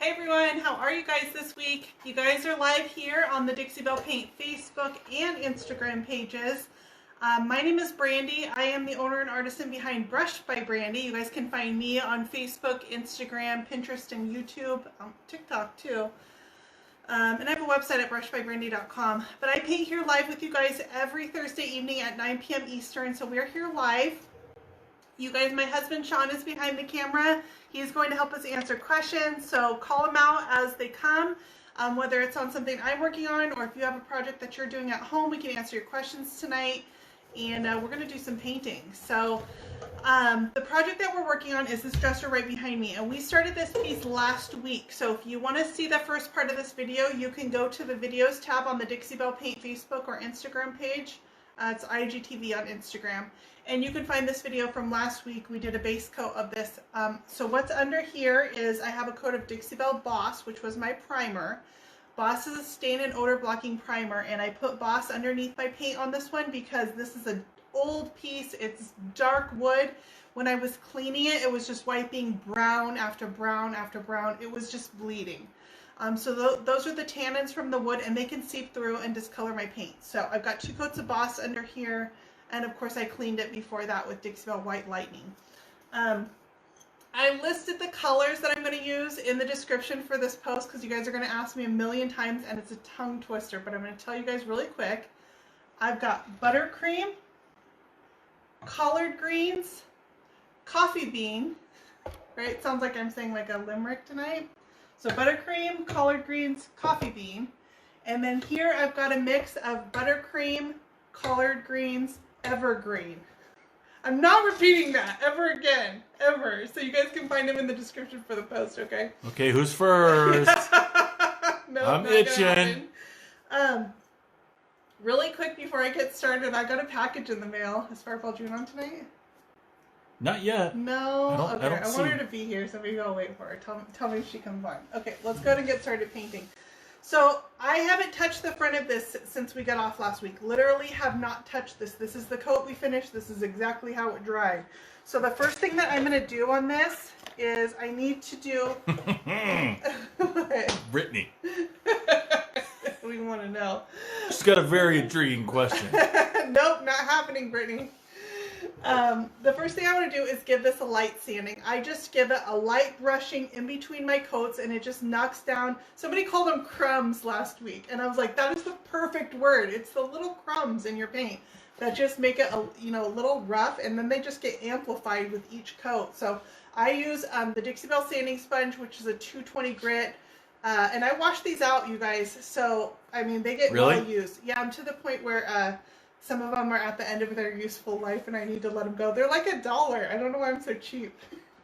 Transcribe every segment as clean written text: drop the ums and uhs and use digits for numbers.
Hey everyone, how are you guys this week? You guys are live here on the Dixie Belle Paint Facebook and Instagram pages. My name is Brandy. I am the owner and artisan behind Brushed by Brandy. You guys can find me on Facebook, Instagram, Pinterest, and YouTube, TikTok too. And I have a website at brushedbybrandy.com. But I paint here live with you guys every Thursday evening at 9 p.m. Eastern, so we're here live. You guys, my husband Sean is behind the camera. He's going to help us answer questions, so call them out as they come, whether it's on something I'm working on or if you have a project that you're doing at home, we can answer your questions tonight, and we're going to do some painting. So the project that we're working on is this dresser right behind me, and we started this piece last week. So if you want to see the first part of this video, you can go to the videos tab on the Dixie Belle Paint Facebook or Instagram page. It's IGTV on Instagram. And you can find this video from last week. We did a base coat of this. So what's under here is I have a coat of Dixie Belle Boss, which was my primer. Boss is a stain and odor blocking primer, and I put Boss underneath my paint on this one because this is an old piece. It's dark wood. When I was cleaning it, it was just wiping brown after brown after brown. It was just bleeding. So those are the tannins from the wood, and they can seep through and discolor my paint. So I've got 2 coats of Boss under here, and of course I cleaned it before that with Dixie Belle White Lightning. I listed the colors that I'm going to use in the description for this post because you guys are going to ask me a million times, and it's a tongue twister, but I'm going to tell you guys really quick. I've got buttercream, collard greens, coffee bean, right? Sounds like I'm saying like a limerick tonight. So buttercream, collard greens, coffee bean. And then here I've got a mix of buttercream, collard greens, evergreen. I'm not repeating that ever again, ever. So you guys can find them in the description for the post, okay? Okay, who's first? No, I'm itching. Really quick before I get started, I got a package in the mail. Is Farfall June on tonight? Not yet. No? I don't I want her to be here, so maybe I'll wait for her. Tell me if she comes on. Okay, let's go ahead and get started painting. So I haven't touched the front of this since we got off last week. Literally have not touched this. This is the coat we finished. This is exactly how it dried. So the first thing that I'm going to do on this is I need to do... Brittany. We want to know. She's got a very intriguing question. Nope, not happening, Brittany. The first thing I want to do is give this a light sanding. I just give it a light brushing in between my coats, and it just knocks down. Somebody called them crumbs last week, and I was like, that is the perfect word. It's the little crumbs in your paint that just make it a little rough, and then they just get amplified with each coat. So I use the Dixie Belle sanding sponge, which is a 220 grit, and I wash these out, you guys. So I mean, they get well used. Yeah, I'm to the point where some of them are at the end of their useful life, and I need to let them go. They're like $1. I don't know why I'm so cheap.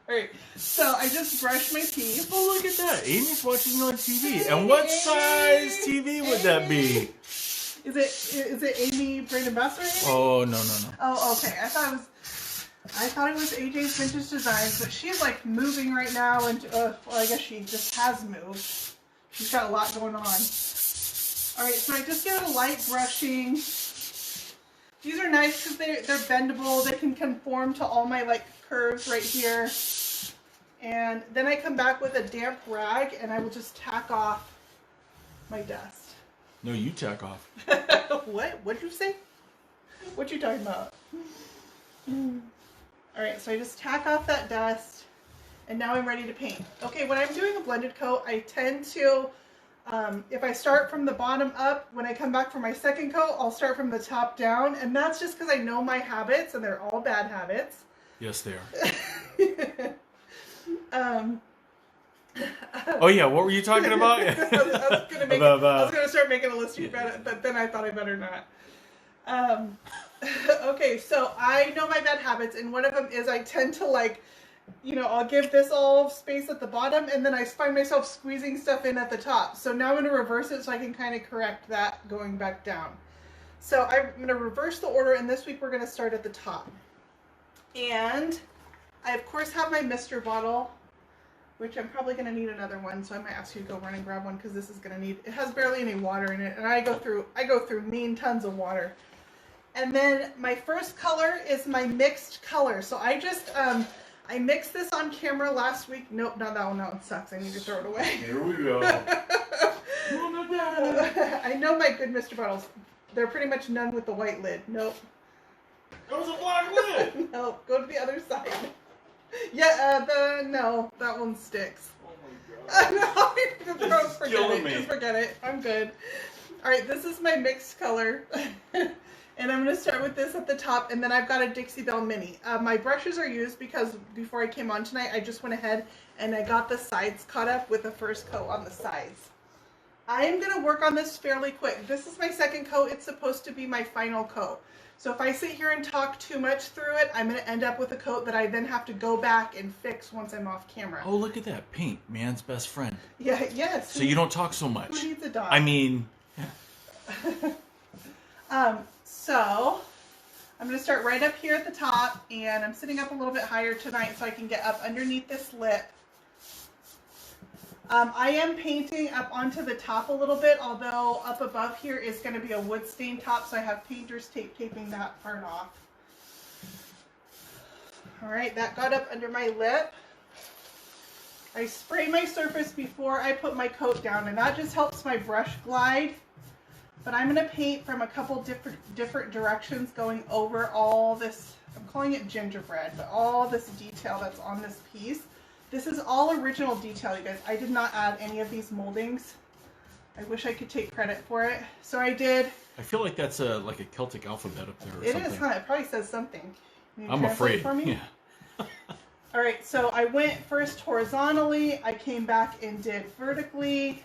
All right, so I just brush my teeth. Oh, look at that. Amy's watching you on TV. And what size TV would that be? Is it Amy Braden Best or anything? Oh, no. Oh, okay. I thought it was AJ's Vintage Designs, but she's like moving right now, and well, I guess she just has moved. She's got a lot going on. All right, so I just give it a light brushing. These are nice because they're bendable. They can conform to all my like curves right here. And then I come back with a damp rag, and I will just tack off my dust. No, you tack off. What? What'd you say? What you talking about? All right, so I just tack off that dust, and now I'm ready to paint. Okay, when I'm doing a blended coat, I tend to, if I start from the bottom up, when I come back for my second coat, I'll start from the top down, and that's just because I know my habits, and they're all bad habits. Yes, they are. Oh yeah, what were you talking about? I was gonna start making a list, but then I thought I better not. Okay, so I know my bad habits, and one of them is I tend to like, I'll give this all space at the bottom, and then I find myself squeezing stuff in at the top. So now I'm going to reverse it so I can kind of correct that going back down. So I'm going to reverse the order, and this week we're going to start at the top. And I, of course, have my mister bottle, which I'm probably going to need another one, so I might ask you to go run and grab one because this is going to need, it has barely any water in it, and I go through mean tons of water. And then my first color is my mixed color. So I just, I mixed this on camera last week. Nope, not that one. That one sucks. I need to throw it away. Here we go. No, not that one. I know my good Mr. bottles. They're pretty much none with the white lid. Nope. That was a black lid. No, go to the other side. Yeah, no, that one sticks. Oh my god. No, just forget it. I'm good. All right, this is my mixed color. And I'm going to start with this at the top, and then I've got a Dixie Belle Mini. My brushes are used because before I came on tonight, I just went ahead and I got the sides caught up with the first coat on the sides. I am going to work on this fairly quick. This is my second coat. It's supposed to be my final coat. So if I sit here and talk too much through it, I'm going to end up with a coat that I then have to go back and fix once I'm off camera. Oh, look at that. Paint, man's best friend. Yeah, yes. So you don't talk so much. Who needs a dog? I mean... So I'm going to start right up here at the top, and I'm sitting up a little bit higher tonight so I can get up underneath this lip. I am painting up onto the top a little bit, although up above here is going to be a wood stain top, so I have painter's tape taping that part off. Alright, that got up under my lip. I spray my surface before I put my coat down, and that just helps my brush glide. But I'm going to paint from a couple different directions going over all this, I'm calling it gingerbread, but all this detail that's on this piece. This is all original detail, you guys. I did not add any of these moldings. I wish I could take credit for it. So I did. I feel like that's like a Celtic alphabet up there or something. It is, huh? It probably says something. I'm afraid. For me? Yeah. All right, so I went first horizontally. I came back and did vertically.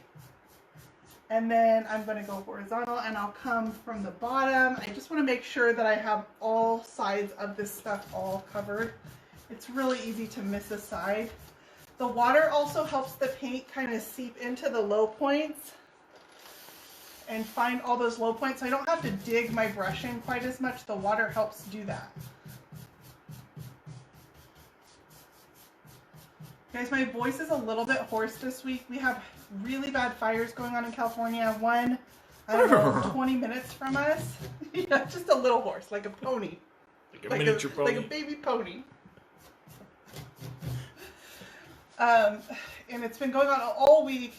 And then I'm going to go horizontal, and I'll come from the bottom. I just want to make sure that I have all sides of this stuff all covered. It's really easy to miss a side. The water also helps the paint kind of seep into the low points and find all those low points. So I don't have to dig my brush in quite as much. The water helps do that. Guys, my voice is a little bit hoarse this week. We have really bad fires going on in California. One, I don't know, 20 minutes from us. Yeah, just a little hoarse, like a pony. Like a miniature pony. Like a baby pony. And it's been going on all week,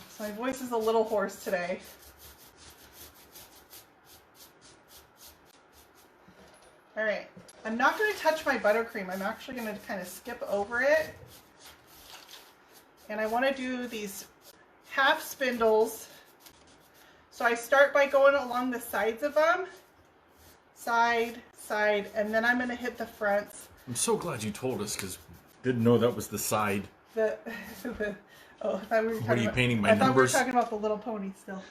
so my voice is a little hoarse today. All right, I'm not going to touch my buttercream. I'm actually going to kind of skip over it. And I want to do these half spindles. So I start by going along the sides of them. Side, side, and then I'm going to hit the fronts. I'm so glad you told us, because didn't know that was the side. Oh, I thought we were talking What are you about, painting, my I thought numbers? we were talking about the little pony still.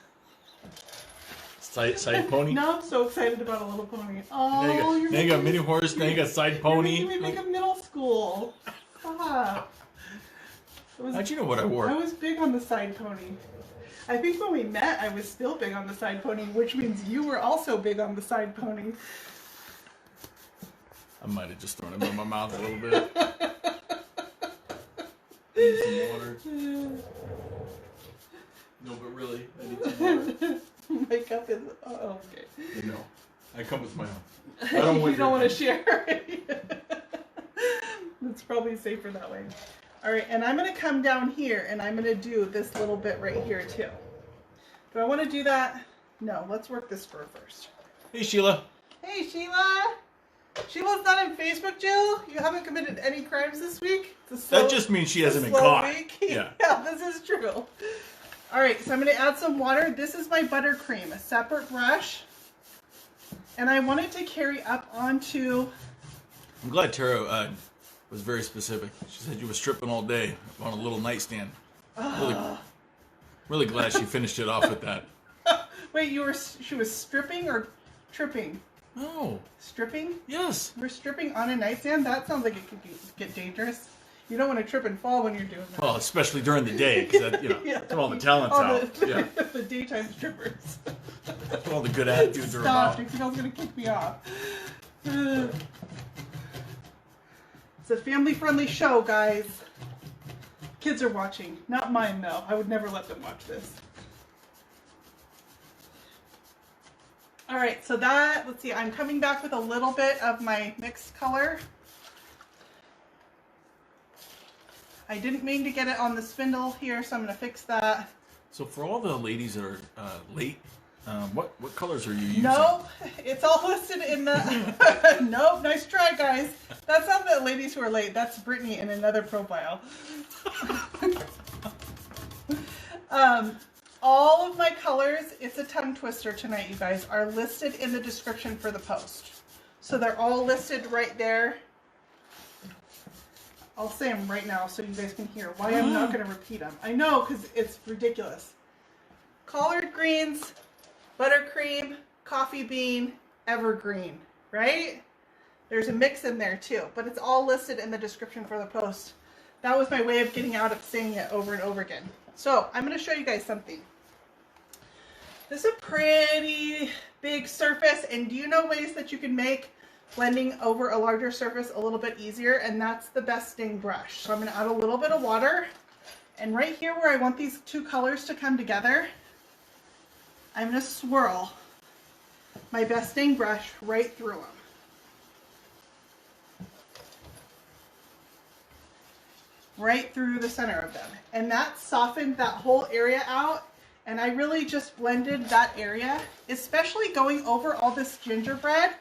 Side pony? Now I'm so excited about a little pony. Oh, now you got mini horse, now you got side pony. You're making me think of middle school. Stop. How'd you know what I wore? I was big on the side pony. I think when we met, I was still big on the side pony, which means you were also big on the side pony. I might have just thrown it in my mouth a little bit. Need some water. No, but really, I need some water. My cup is... Oh, okay. You know, I come with my own. I don't want you don't want to share. It's probably safer that way. All right, and I'm going to come down here, and I'm going to do this little bit right here, too. Do I want to do that? No, let's work this fur first. Hey, Sheila. Hey, Sheila. Sheila's not on Facebook, Jill. You haven't committed any crimes this week? That just means she hasn't been caught. Week. Yeah. Yeah, this is true. All right, so I'm going to add some water. This is my buttercream, a separate brush. And I want it to carry up onto... I'm glad Tara was very specific. She said you were stripping all day on a little nightstand. Really glad she finished it off with that. Wait, she was stripping or tripping? No. Stripping? Yes. We're stripping on a nightstand? That sounds like it could get dangerous. You don't want to trip and fall when you're doing that. Well, especially during the day, because Yeah. that's when all the talent's out. Yeah. The daytime strippers. That's when all the good attitudes are Stop, about. your girl's going to kick me off. It's a family-friendly show, guys. Kids are watching. Not mine, though. I would never let them watch this. All right, so that, let's see, I'm coming back with a little bit of my mixed color. I didn't mean to get it on the spindle here, so I'm going to fix that. So for all the ladies that are late, what colors are you using? Nope, it's all listed in the... Nope, nice try, guys. That's not the ladies who are late. That's Brittany in another profile. All of my colors, it's a tongue twister tonight, you guys, are listed in the description for the post. So they're all listed right there. I'll say them right now so you guys can hear why I'm not going to repeat them. I know, because it's ridiculous. Collard greens, buttercream, coffee bean, evergreen, right? There's a mix in there too, but it's all listed in the description for the post. That was my way of getting out of saying it over and over again. So I'm going to show you guys something. This is a pretty big surface, and do you know ways that you can make blending over a larger surface a little bit easier? And that's the besting brush. So I'm going to add a little bit of water, and right here where I want these two colors to come together, I'm going to swirl my besting brush right through them. Right through the center of them. And that softened that whole area out, and I really just blended that area, especially going over all this gingerbread.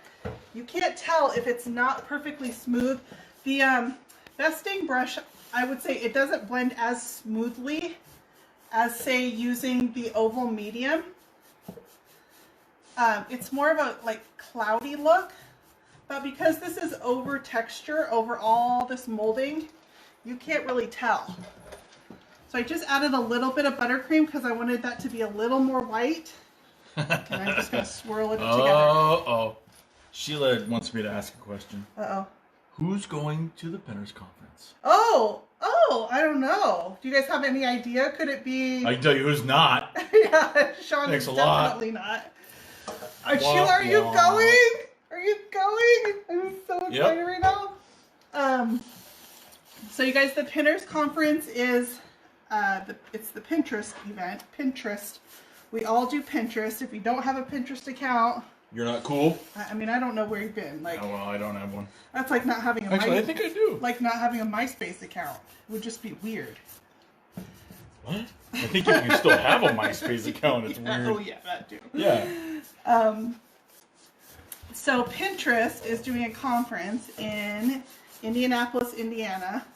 You can't tell if it's not perfectly smooth. The besting brush, I would say it doesn't blend as smoothly as, say, using the oval medium. It's more of a like cloudy look, but because this is over texture over all this molding, you can't really tell. So I just added a little bit of buttercream because I wanted that to be a little more white. And I'm just going to swirl it together. Oh. Sheila wants me to ask a question. Uh-oh. Who's going to the Pinners Conference? Oh, I don't know. Do you guys have any idea? Could it be... I can tell you who's not. Yeah, Sean Thanks is a lot. definitely not. Sheila, are you going? Are you going? I'm so excited right now. So you guys, the Pinners Conference is, it's the Pinterest event. Pinterest. We all do Pinterest. If you don't have a Pinterest account... You're not cool? I mean, I don't know where you've been. Like, oh, well, I don't have one. That's like not having a... Actually, I think I do. Like not having a MySpace account. It would just be weird. What? I think you can still have a MySpace account. It's weird. Oh, yeah, that too. Yeah. So Pinterest is doing a conference in Indianapolis, Indiana.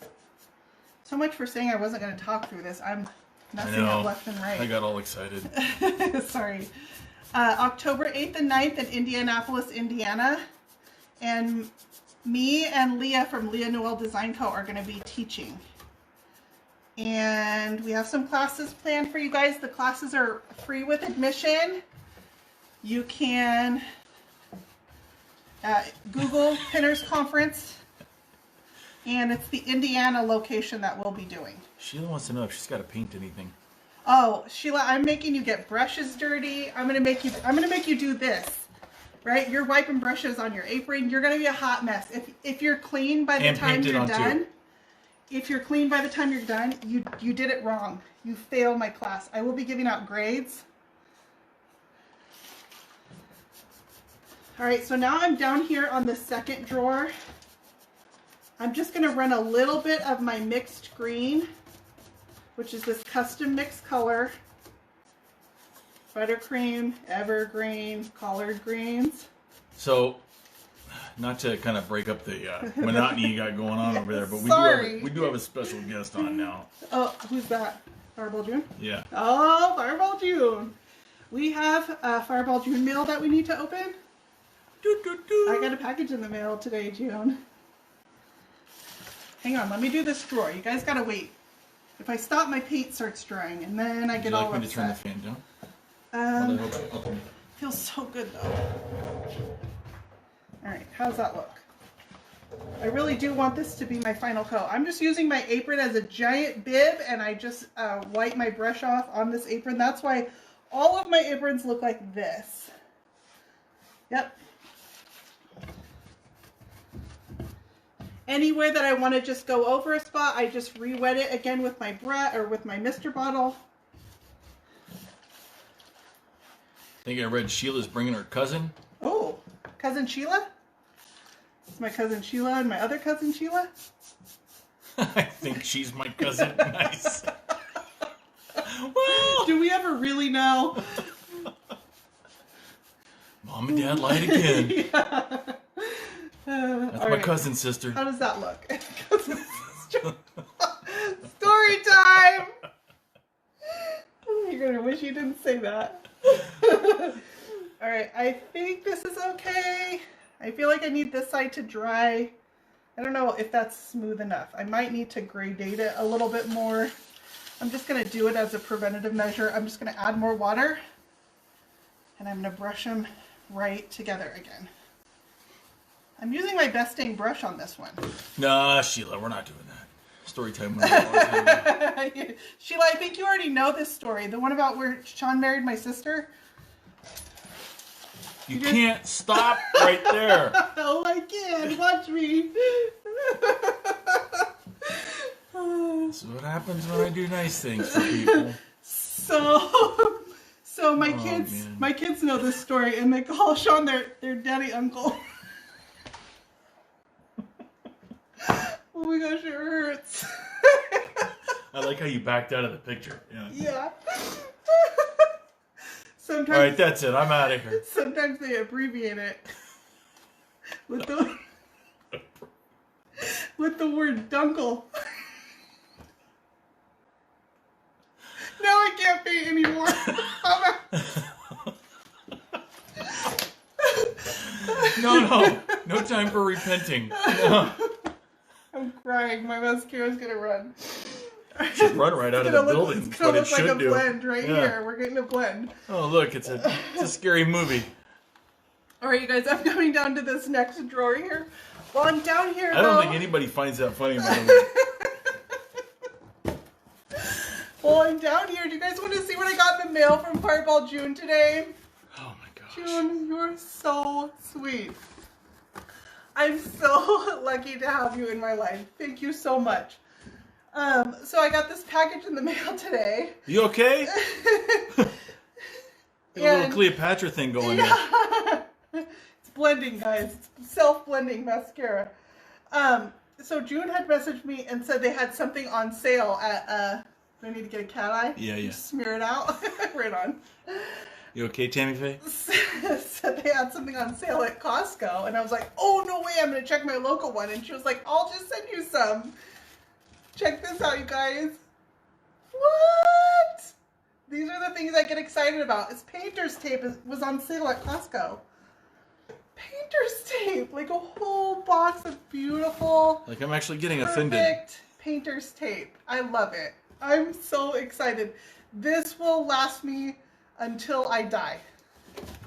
So much for saying I wasn't going to talk through this. I'm messing up left and right. I got all excited. Sorry. October 8th and 9th in Indianapolis, Indiana. And me and Leah from Leah Noel Design Co. are going to be teaching. And we have some classes planned for you guys. The classes are free with admission. You can Google Pinners Conference, and it's the Indiana location that we'll be doing. Sheila wants to know if she's got to paint anything. Oh, Sheila, I'm making you get brushes dirty. I'm gonna make you do this. Right? You're wiping brushes on your apron. You're gonna be a hot mess. If you're clean by the time you're done. If you're clean by the time you're done, you did it wrong. You failed my class. I will be giving out grades. All right, so now I'm down here on the second drawer. I'm just gonna run a little bit of my mixed green, which is this custom mixed color. Buttercream, evergreen, collard greens. So, not to kind of break up the monotony you got going on over there, but we do have a special guest on now. Oh, who's that? Fireball June? Yeah. Oh, Fireball June. We have a Fireball June mail that we need to open. I got a package in the mail today, June. Hang on, let me do this drawer. You guys gotta wait. If I stop, my paint starts drying, and then I get all upset. Would you like me to turn the fan down? Feels so good though. All right, how's that look? I really do want this to be my final coat. I'm just using my apron as a giant bib, and I just wipe my brush off on this apron. That's why all of my aprons look like this. Yep. Anywhere that I want to just go over a spot, I just re-wet it again with my with my Mr. bottle. I think I read Sheila's bringing her cousin. Oh, cousin Sheila? It's my cousin Sheila and my other cousin Sheila. I think she's my cousin. Nice. Well, do we ever really know? Mom and Dad lied again. Yeah. That's my cousin's sister. How does that look? Cousin sister. Story time! You're gonna wish you didn't say that. Alright, I think this is okay. I feel like I need this side to dry. I don't know if that's smooth enough. I might need to gradate it a little bit more. I'm just gonna do it as a preventative measure. I'm just gonna add more water and I'm gonna brush them right together again. I'm using my best dang brush on this one. Nah, Sheila, we're not doing that. Story time. Sheila, I think you already know this story. The one about where Sean married my sister. You can't stop right there. Oh, I can. Watch me. That's what happens when I do nice things for people. So my kids know this story and they call Sean their daddy uncle. Oh my gosh, it hurts. I like how you backed out of the picture. Yeah. All right, that's it. I'm out of here. Sometimes they abbreviate it with the word dunkle. Now I can't paint anymore. No time for repenting. No. I'm crying. My mascara's gonna run. Should run right out of the building. It's gonna look like a blend right Yeah. here. We're getting a blend. Oh, look, it's a scary movie. All right, you guys, I'm coming down to this next drawer here. While I'm down here, I don't think anybody finds that funny, by the way. While I'm down here, do you guys want to see what I got in the mail from Fireball June today? Oh my gosh. June, you're so sweet. I'm so lucky to have you in my life. Thank you so much. So I got this package in the mail today. You okay? Got a little Cleopatra thing going on. It's blending, guys. It's self-blending mascara. So June had messaged me and said they had something on sale at, do I need to get a cat eye? Yeah. Smear it out. Right on. You okay, Tammy Faye? Said they had something on sale at Costco. And I was like, oh, no way, I'm going to check my local one. And she was like, I'll just send you some. Check this out, you guys. What? These are the things I get excited about. It's painter's tape. It was on sale at Costco. Painter's tape. Like a whole box of beautiful, Like I'm actually getting offended. perfect painter's tape. I love it. I'm so excited. This will last me until I die.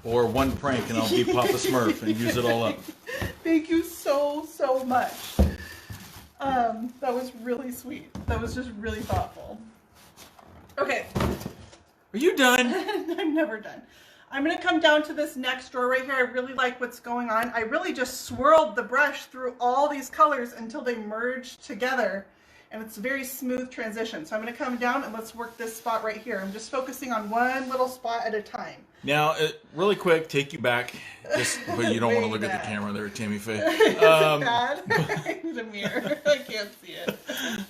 Or one prank and I'll be Papa Smurf and use it all up. Thank you so, so much. That was really sweet. That was just really thoughtful. Okay. Are you done? I'm never done. I'm going to come down to this next drawer right here. I really like what's going on. I really just swirled the brush through all these colors until they merged together. And it's a very smooth transition. So I'm going to come down and let's work this spot right here. I'm just focusing on one little spot at a time. Now, really quick, take you back. But you don't want to look at the camera there, Tammy Faye. Is it bad? I need a mirror. I can't see it.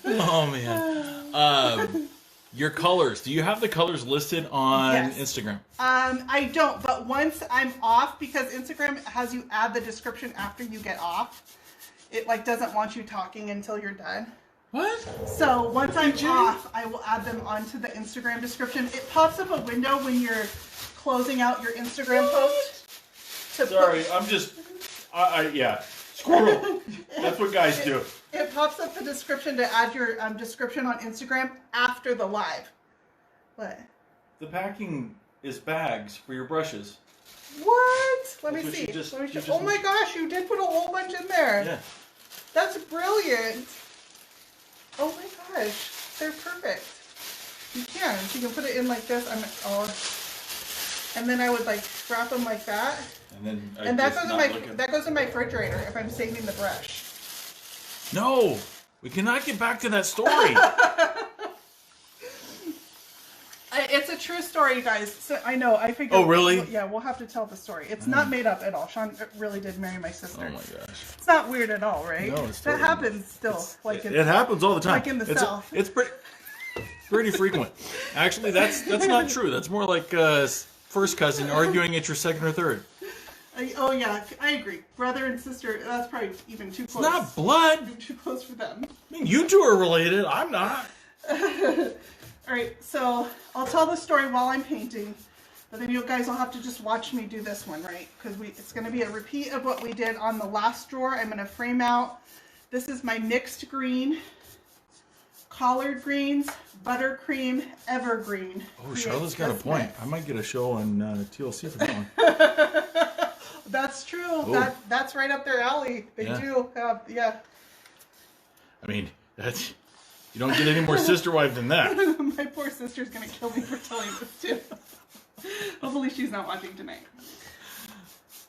Oh, man. Your colors. Do you have the colors listed on Instagram? I don't, but once I'm off, because Instagram has you add the description after you get off, it like doesn't want you talking until you're done. What? So once I'm off, I will add them onto the Instagram description. It pops up a window when you're closing out your Instagram post. Sorry, I'm just, yeah, squirrel. That's what guys do. It pops up the description to add your description on Instagram after the live. What? The packing is bags for your brushes. What? Let me That's see. what you just- Let me you check. just- Oh my gosh, you did put a whole bunch in there. Yeah. That's brilliant. Oh my gosh, they're perfect. You can. So you can put it in like this. And then I would like wrap them like that. And then that goes in my refrigerator if I'm saving the brush. No, we cannot get back to that story. It's a true story, you guys. So, I know. I figured. Oh, really? Yeah, we'll have to tell the story. It's not made up at all. Sean really did marry my sister. Oh my gosh. It's not weird at all, right? No, it's that totally happens still. It happens all the time. Like in the South. It's pretty frequent. Actually, that's not true. That's more like first cousin arguing at your second or third. Oh yeah, I agree. Brother and sister, that's probably even too close. It's not blood. Too close for them. I mean, you two are related. I'm not. Alright, so I'll tell the story while I'm painting, but then you guys will have to just watch me do this one, right? Because it's going to be a repeat of what we did on the last drawer. I'm going to frame out. This is my mixed green, collard greens, buttercream, evergreen. Oh, Charlotte's got a point. I might get a show on TLC for that one. That's true. Oh. That's right up their alley. They do have, yeah. I mean, that's... You don't get any more sister wife than that. My poor sister's going to kill me for telling this too. Hopefully she's not watching tonight.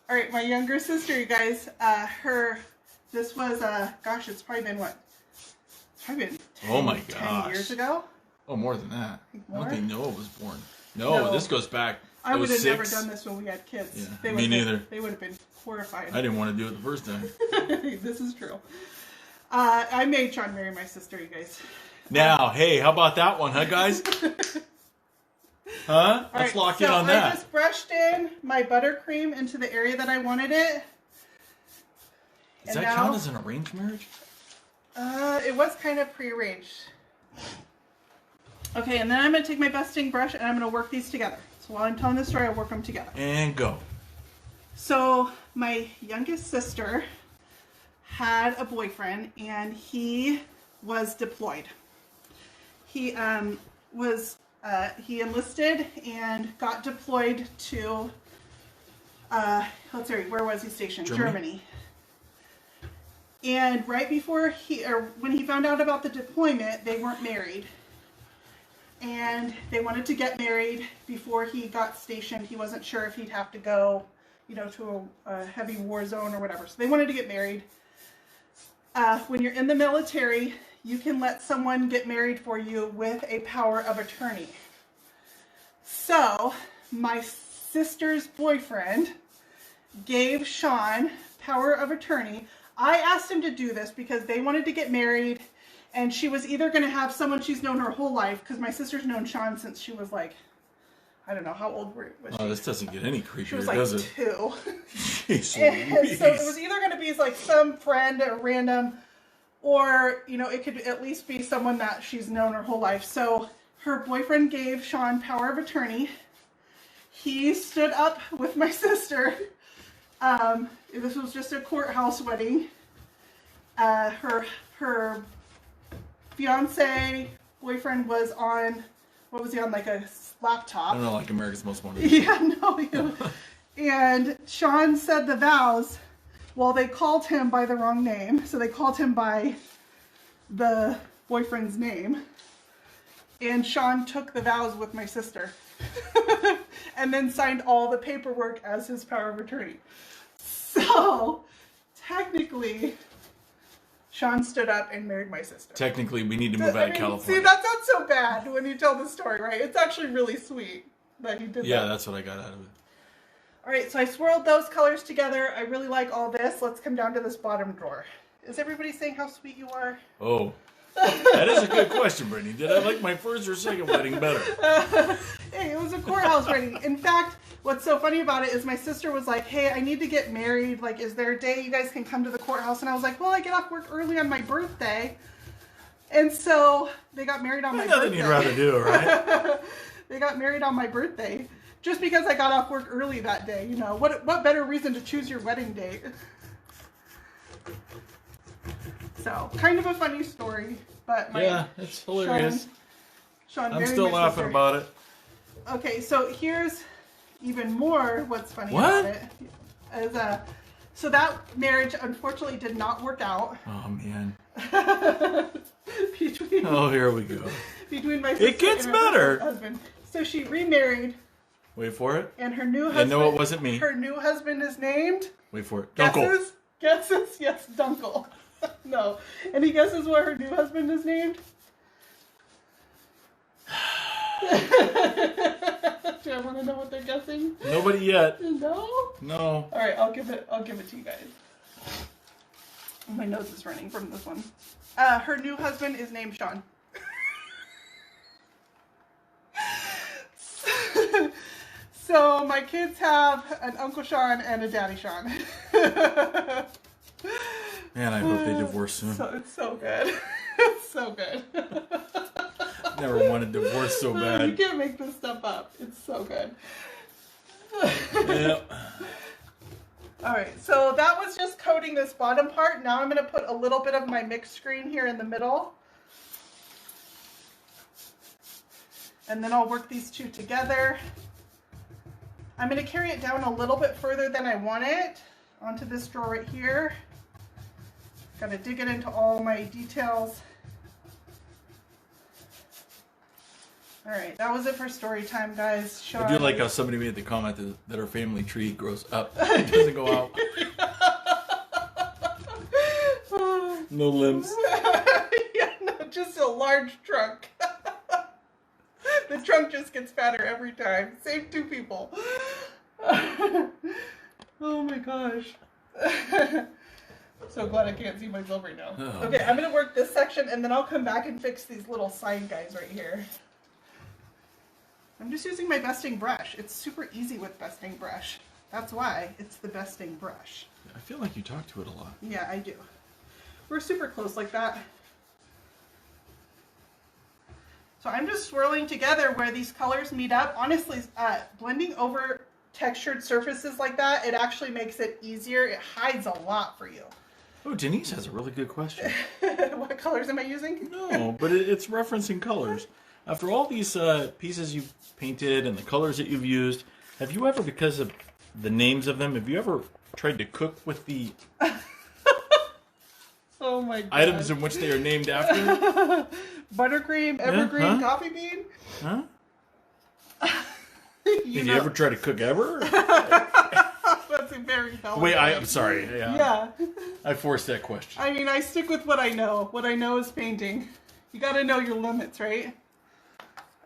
Alright, my younger sister, you guys, this was, gosh, it's probably been what? It's probably been 10 years ago? Oh, more than that. More? I don't think Noah was born. No, this goes back. I would have never done this when we had kids. Yeah, me neither. They would have been horrified. I didn't want to do it the first time. This is true. I made Sean marry my sister, you guys. Now, hey, how about that one, huh, guys? Huh? Let's lock in on that. I just brushed in my buttercream into the area that I wanted it. Does that count as an arranged marriage? It was kind of prearranged. Okay, and then I'm going to take my busting brush and I'm going to work these together. So while I'm telling the story, I'll work them together. And go. So my youngest sister had a boyfriend and he was deployed. He he enlisted and got deployed to let's see, where was he stationed? Germany. And right before when he found out about the deployment, they weren't married. And they wanted to get married before he got stationed. He wasn't sure if he'd have to go, to a heavy war zone or whatever. So they wanted to get married. When you're in the military, you can let someone get married for you with a power of attorney. So my sister's boyfriend gave Sean power of attorney. I asked him to do this because they wanted to get married, and she was either going to have someone she's known her whole life, because my sister's known Sean since she was like, I don't know, how old was she? Oh, this doesn't get any creepier, she was like does it? 2. Jeez, and so it was either going to be like some friend or random, or, it could at least be someone that she's known her whole life. So her boyfriend gave Sean power of attorney. He stood up with my sister. This was just a courthouse wedding. Her fiance, boyfriend was on, what was he on, like a laptop? I don't know, like America's Most Wanted. Yeah, no. And Sean said the vows. Well, they called him by the wrong name, so they called him by the boyfriend's name. And Sean took the vows with my sister. And then signed all the paperwork as his power of attorney. So, technically, Sean stood up and married my sister. Technically, we need to move out of California. See, that's not so bad when you tell the story, right? It's actually really sweet that he did that. Yeah, that's what I got out of it. Alright, so I swirled those colors together. I really like all this. Let's come down to this bottom drawer. Is everybody saying how sweet you are? Oh, that is a good question, Brandy. Did I like my first or second wedding better? Hey, it was a courthouse wedding. In fact, what's so funny about it is my sister was like, hey, I need to get married. Like, is there a day you guys can come to the courthouse? And I was like, well, I get off work early on my birthday. And so they got married on my birthday. Nothing you'd rather do, right? They got married on my birthday. Just because I got off work early that day, what better reason to choose your wedding date? So, kind of a funny story, but yeah, it's hilarious. Sean I'm still laughing about it. Okay, so here's even more what's funny about it. So that marriage unfortunately did not work out. Oh man. Oh, here we go. Between my sister it gets and her better. husband. So she remarried. Wait for it. And her new husband. No, it wasn't me. Her new husband is named. Wait for it. Dunkel. Guesses? Yes, Dunkel. No. Any guesses what her new husband is named? Do I want to know what they're guessing? Nobody yet. No? No. All right, I'll give it to you guys. My nose is running from this one. Her new husband is named Sean. So my kids have an Uncle Sean and a Daddy Sean. Man, I hope they divorce soon. It's so good. It's so good. Never wanted divorce so bad. You can't make this stuff up. It's so good. Yep. Alright, so that was just coating this bottom part. Now I'm going to put a little bit of my mixed screen here in the middle. And then I'll work these two together. I'm going to carry it down a little bit further than I want it onto this drawer right here. Got to dig it into all my details. Alright, that was it for story time, guys. Sean. I do like how somebody made the comment that our family tree grows up. It doesn't go out. No limbs. Yeah, no, just a large trunk. The trunk just gets fatter every time. Same two people. Oh my gosh. So glad I can't see myself right now. Oh. Okay, I'm going to work this section and then I'll come back and fix these little side guys right here. I'm just using my besting brush. It's super easy with besting brush. That's why it's the besting brush. I feel like you talk to it a lot. Yeah, I do. We're super close like that. So I'm just swirling together where these colors meet up. Honestly, blending over textured surfaces like that, it actually makes it easier. It hides a lot for you. Oh, Denise has a really good question. What colors am I using? No, but it's referencing colors. After all these pieces you've painted and the colors that you've used, have you ever, because of the names of them, have you ever tried to cook with the Oh my god. items in which they are named after? Buttercream, evergreen, coffee bean? Huh? You Did know. you ever try to cook ever? That's a very healthy. Wait, I'm sorry. Yeah. I forced that question. I mean, I stick with what I know. What I know is painting. You gotta know your limits, right?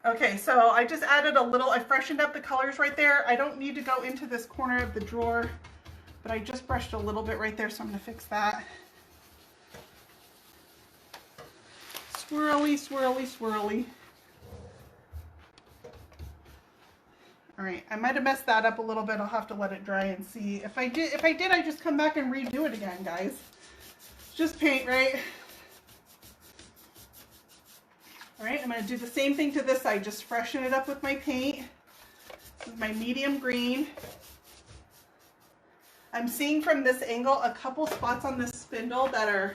Okay, so I just added a little, I freshened up the colors right there. I don't need to go into this corner of the drawer, but I just brushed a little bit right there, so I'm gonna fix that. Swirly, swirly, swirly. All right, I might have messed that up a little bit. I'll have to let it dry and see. If I did, I just come back and redo it again, guys. It's just paint, right? All right, I'm going to do the same thing to this side. Just freshen it up with my paint. This is my medium green. I'm seeing from this angle a couple spots on this spindle that are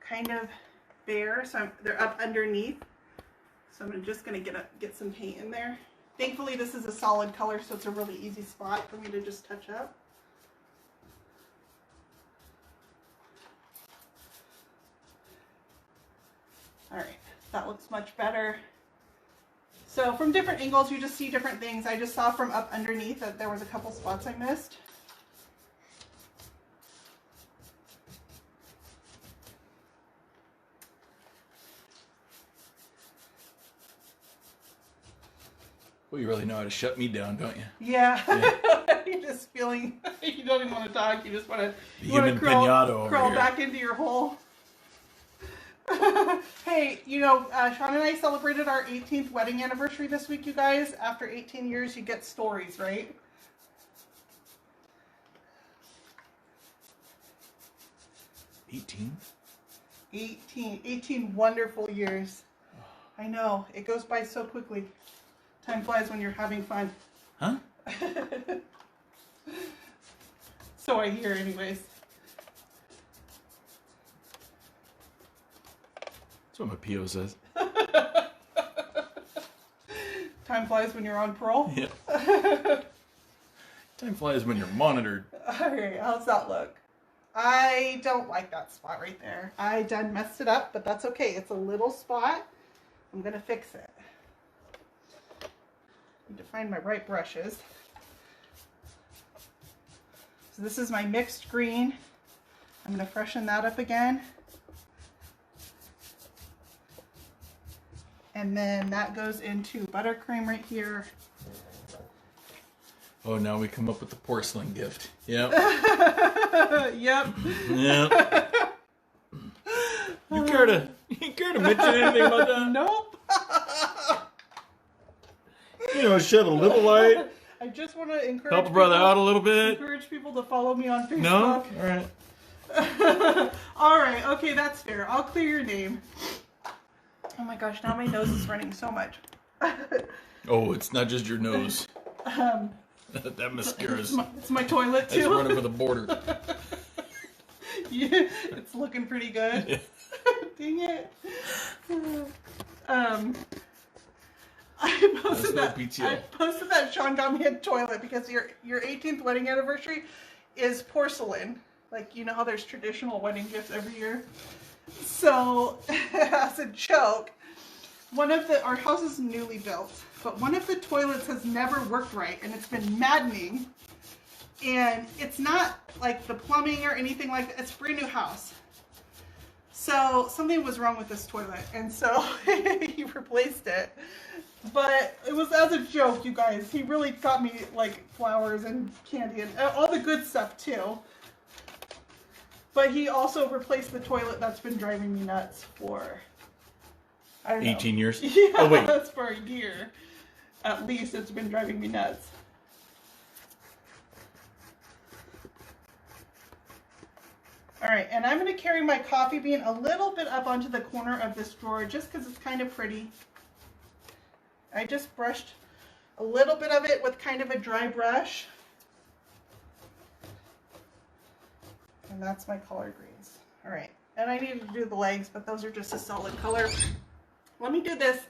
kind of bare, so they're up underneath. So I'm just going to get some paint in there. Thankfully, this is a solid color, so it's a really easy spot for me to just touch up. All right, that looks much better. So from different angles, you just see different things. I just saw from up underneath that there was a couple spots I missed. Well, you really know how to shut me down, don't you? Yeah. You're just feeling, you don't even want to talk. You just want to crawl back into your hole. Hey, you know, Sean and I celebrated our 18th wedding anniversary this week, you guys. After 18 years, you get stories, right? $18? 18 wonderful years. I know, it goes by so quickly. Time flies when you're having fun. Huh? So I hear anyways. That's what my PO says. Time flies when you're on parole? Yeah. Time flies when you're monitored. Alright, how's that look? I don't like that spot right there. I done messed it up, but that's okay. It's a little spot. I'm gonna fix it. Need to find my right brushes. So this is my mixed green. I'm going to freshen that up again. And then that goes into buttercream right here. Oh, now we come up with the porcelain gift. Yep. Yep. Yep. You care to mention anything about that? Nope. You know, shed a little light. I just want to encourage Help a brother out a little bit. Encourage people to follow me on Facebook. No? Alright. Alright, okay, that's fair. I'll clear your name. Oh my gosh, now my nose is running so much. Oh, it's not just your nose. That mascara's... It's my toilet too. It's running for the border. Yeah, it's looking pretty good. Yeah. Dang it. I posted that Sean got me a toilet because your 18th wedding anniversary is porcelain. Like, you know how there's traditional wedding gifts every year? So, as a joke, our house is newly built, but one of the toilets has never worked right, and it's been maddening. And it's not like the plumbing or anything like that. It's a brand new house. So something was wrong with this toilet, and so he replaced it. But it was as a joke, you guys. He really got me like flowers and candy and all the good stuff too. But he also replaced the toilet that's been driving me nuts for, I don't know. 18 years? Yeah, oh, wait. That's for a year. At least it's been driving me nuts. Alright, and I'm going to carry my coffee bean a little bit up onto the corner of this drawer just because it's kind of pretty. I just brushed a little bit of it with kind of a dry brush. And that's my collard greens. Alright, and I needed to do the legs, but those are just a solid color. Let me do this,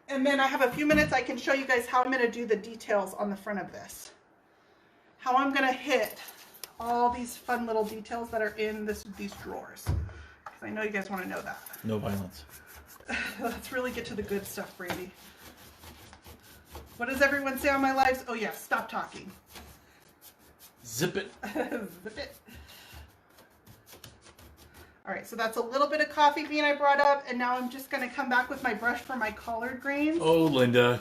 and then I have a few minutes I can show you guys how I'm going to do the details on the front of this. How I'm going to hit all these fun little details that are in these drawers. Because I know you guys want to know that. No violence. Let's really get to the good stuff, Brandy. What does everyone say on my lives? Oh yeah, stop talking. Zip it. Zip it. Alright, so that's a little bit of coffee bean I brought up, and now I'm just going to come back with my brush for my collard greens. Oh, Linda.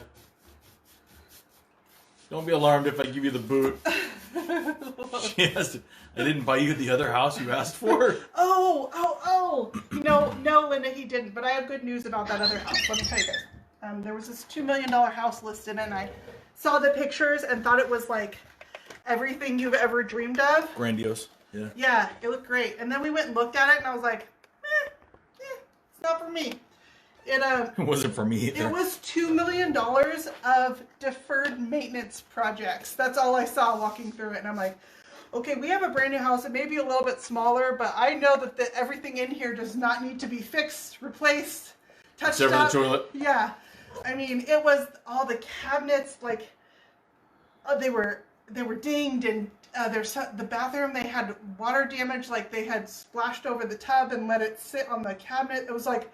Don't be alarmed if I give you the boot. Yes, I didn't buy you the other house you asked for. Oh. No, Linda, he didn't. But I have good news about that other house. Let me tell you guys. There was this $2 million house listed, and I saw the pictures and thought it was like everything you've ever dreamed of. Grandiose. Yeah. Yeah, it looked great. And then we went and looked at it, and I was like, it's not for me. It wasn't for me either. It was $2 million of deferred maintenance projects. That's all I saw walking through it. And I'm like, okay, we have a brand new house. It may be a little bit smaller, but I know that everything in here does not need to be fixed, replaced, touched up. Except for the toilet. Yeah. I mean, it was all the cabinets, like, they were dinged, and the bathroom, they had water damage, like they had splashed over the tub and let it sit on the cabinet. It was like,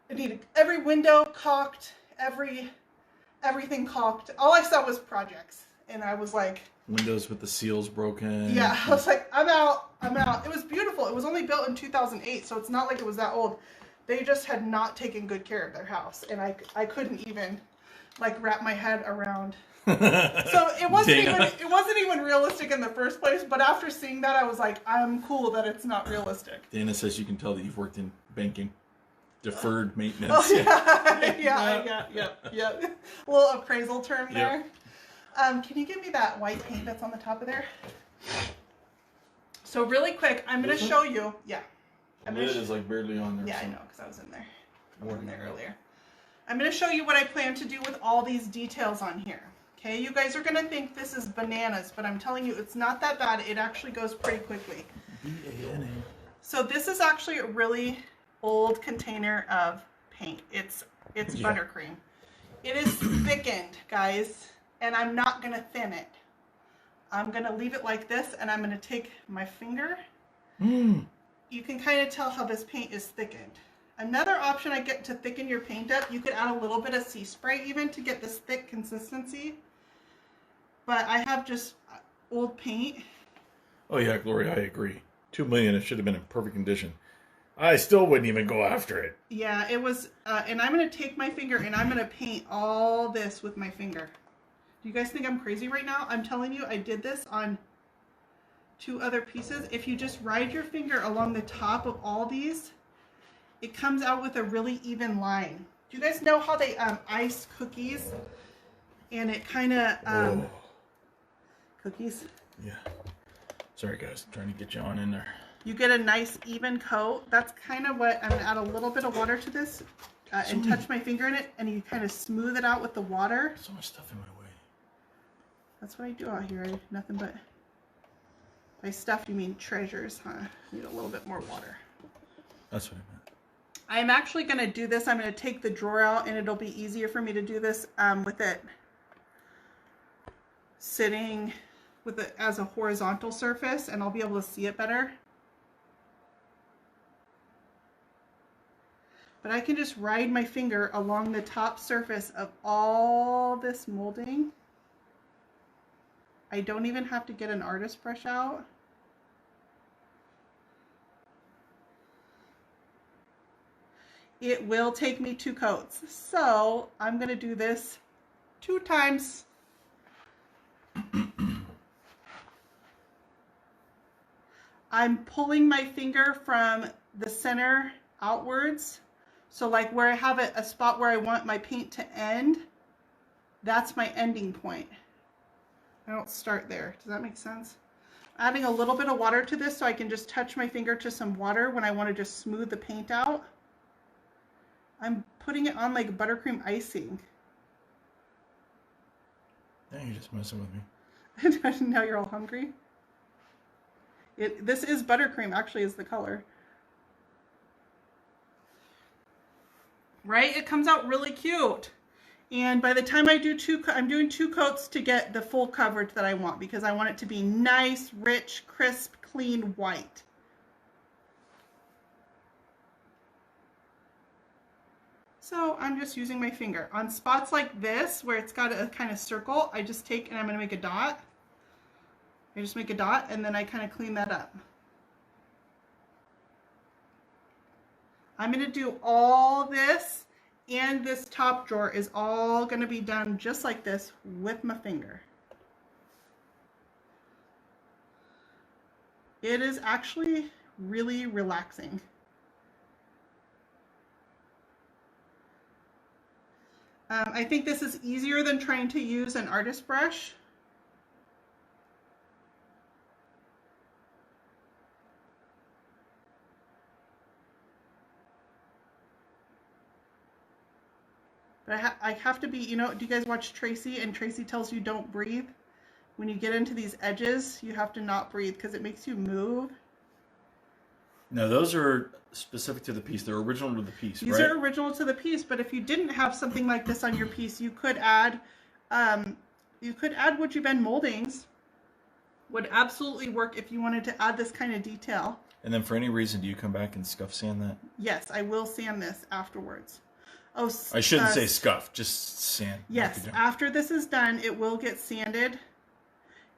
it needed every window caulked, everything caulked. All I saw was projects, and I was like, windows with the seals broken. yeah, I was like, I'm out. It was beautiful. It was only built in 2008, so it's not like it was that old. They just had not taken good care of their house, and I couldn't even like wrap my head around. So it wasn't even realistic in the first place, but after seeing that, I was like, I'm cool that it's not realistic. Dana says you can tell that you've worked in banking. Deferred maintenance. Oh, yeah. A little appraisal term there. Can you give me that white paint that's on the top of there? So really quick, I'm going to show you. Yeah. The lid is like barely on there. Yeah, I know, because I was in there. I was in there earlier. I'm going to show you what I plan to do with all these details on here. Okay, you guys are going to think this is bananas, but I'm telling you, it's not that bad. It actually goes pretty quickly. B-A-N-A. So this is actually a really old container of paint. It's buttercream. It is thickened, guys, and I'm not going to thin it. I'm going to leave it like this, and I'm going to take my finger. You can kind of tell how this paint is thickened. Another option I get to thicken your paint up, you could add a little bit of sea spray even to get this thick consistency. But I have just old paint. Oh yeah, Gloria, I agree. $2 million, it should have been in perfect condition. I still wouldn't even go after it. Yeah, it was, and I'm going to take my finger and I'm going to paint all this with my finger. Do you guys think I'm crazy right now? I'm telling you, I did this on 2 other pieces. If you just ride your finger along the top of all these, it comes out with a really even line. Do you guys know how they ice cookies? And it kind of, cookies? Yeah. Sorry guys, I'm trying to get you on in there. You get a nice even coat. That's kind of what, I'm going to add a little bit of water to this and touch my finger in it, and you kind of smooth it out with the water. So much stuff in my way. That's what I do out here. I nothing but, by stuff you mean treasures, huh? Need a little bit more water. That's what I meant. I'm actually going to do this. I'm going to take the drawer out, and it'll be easier for me to do this with it sitting with it as a horizontal surface, and I'll be able to see it better. But I can just ride my finger along the top surface of all this molding. I don't even have to get an artist brush out. It will take me 2 coats. So I'm going to do this 2 times. I'm pulling my finger from the center outwards. So like where I have a spot where I want my paint to end, that's my ending point. I don't start there. Does that make sense? Adding a little bit of water to this so I can just touch my finger to some water when I want to just smooth the paint out. I'm putting it on like buttercream icing. Now you're just messing with me. Now you're all hungry. This is buttercream, actually, is the color. Right? It comes out really cute. And by the time I do I'm doing 2 coats to get the full coverage that I want, because I want it to be nice, rich, crisp, clean, white. So I'm just using my finger. On spots like this, where it's got a kind of circle, I just take and I'm going to make a dot. I just make a dot and then I kind of clean that up. I'm going to do all this, and this top drawer is all going to be done just like this with my finger. It is actually really relaxing. I think this is easier than trying to use an artist brush. But I have to be, you know, do you guys watch Tracy, and Tracy tells you don't breathe? When you get into these edges, you have to not breathe because it makes you move. No, those are specific to the piece. They're original to the piece, These are original to the piece, but if you didn't have something like this on your piece, you could add would you bend moldings. Would absolutely work if you wanted to add this kind of detail. And then for any reason, do you come back and scuff sand that? Yes, I will sand this afterwards. Oh, I shouldn't say scuff, just sand. Yes, after this is done, it will get sanded.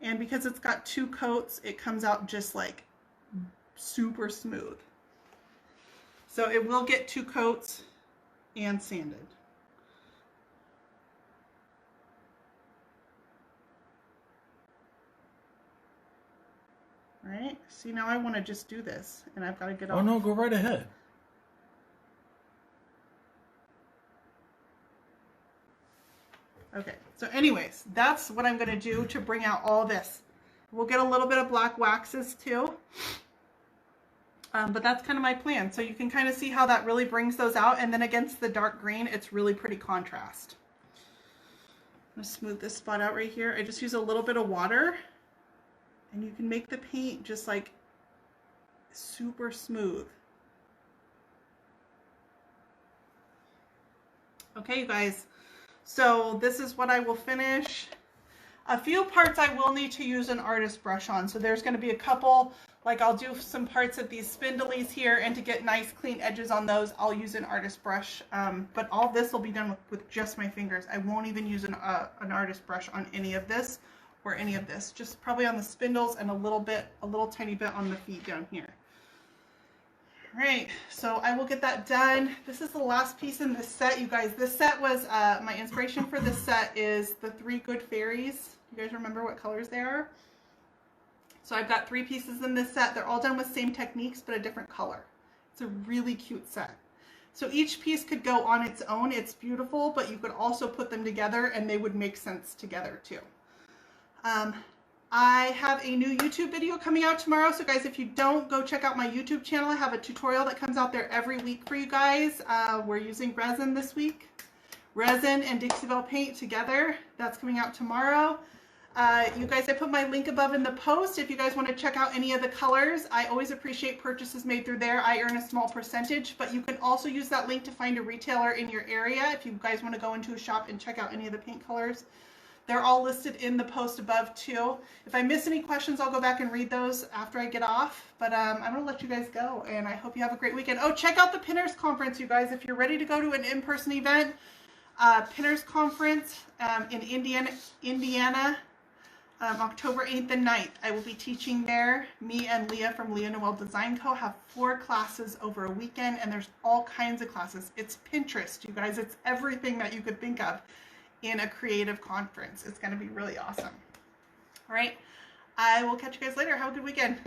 And because it's got 2 coats, it comes out just like super smooth. So it will get 2 coats and sanded. Right? See, now I want to just do this, and I've got to get off. Oh no, go right ahead. Okay, so anyways, that's what I'm going to do to bring out all this. We'll get a little bit of black waxes too. But that's kind of my plan. So you can kind of see how that really brings those out. And then against the dark green, it's really pretty contrast. I'm going to smooth this spot out right here. I just use a little bit of water. And you can make the paint just like super smooth. Okay, you guys. So this is what I will finish. A few parts I will need to use an artist brush on. So there's going to be a couple, like I'll do some parts of these spindlies here, and to get nice clean edges on those, I'll use an artist brush. But all this will be done with just my fingers. I won't even use an artist brush on any of this or any of this. Just probably on the spindles and a little tiny bit on the feet down here. Right, so I will get that done. This is the last piece in this set, you guys. This set was, my inspiration for this set is the 3 Good Fairies. You guys remember what colors they are? So I've got 3 pieces in this set. They're all done with same techniques, but a different color. It's a really cute set. So each piece could go on its own. It's beautiful, but you could also put them together and they would make sense together too. I have a new YouTube video coming out tomorrow. So guys, if you don't, go check out my YouTube channel. I have a tutorial that comes out there every week for you guys. We're using resin this week. Resin and Dixie Belle paint together. That's coming out tomorrow. You guys, I put my link above in the post if you guys want to check out any of the colors. I always appreciate purchases made through there. I earn a small percentage, but you can also use that link to find a retailer in your area if you guys want to go into a shop and check out any of the paint colors. They're all listed in the post above too. If I miss any questions, I'll go back and read those after I get off. But I'm going to let you guys go, and I hope you have a great weekend. Oh, check out the Pinners Conference, you guys. If you're ready to go to an in-person event, Pinners Conference in Indiana, October 8th and 9th. I will be teaching there. Me and Leah from Leah Noel Design Co. have 4 classes over a weekend, and there's all kinds of classes. It's Pinterest, you guys. It's everything that you could think of in a creative conference. It's going to be really awesome. All right. I will catch you guys later. Have a good weekend.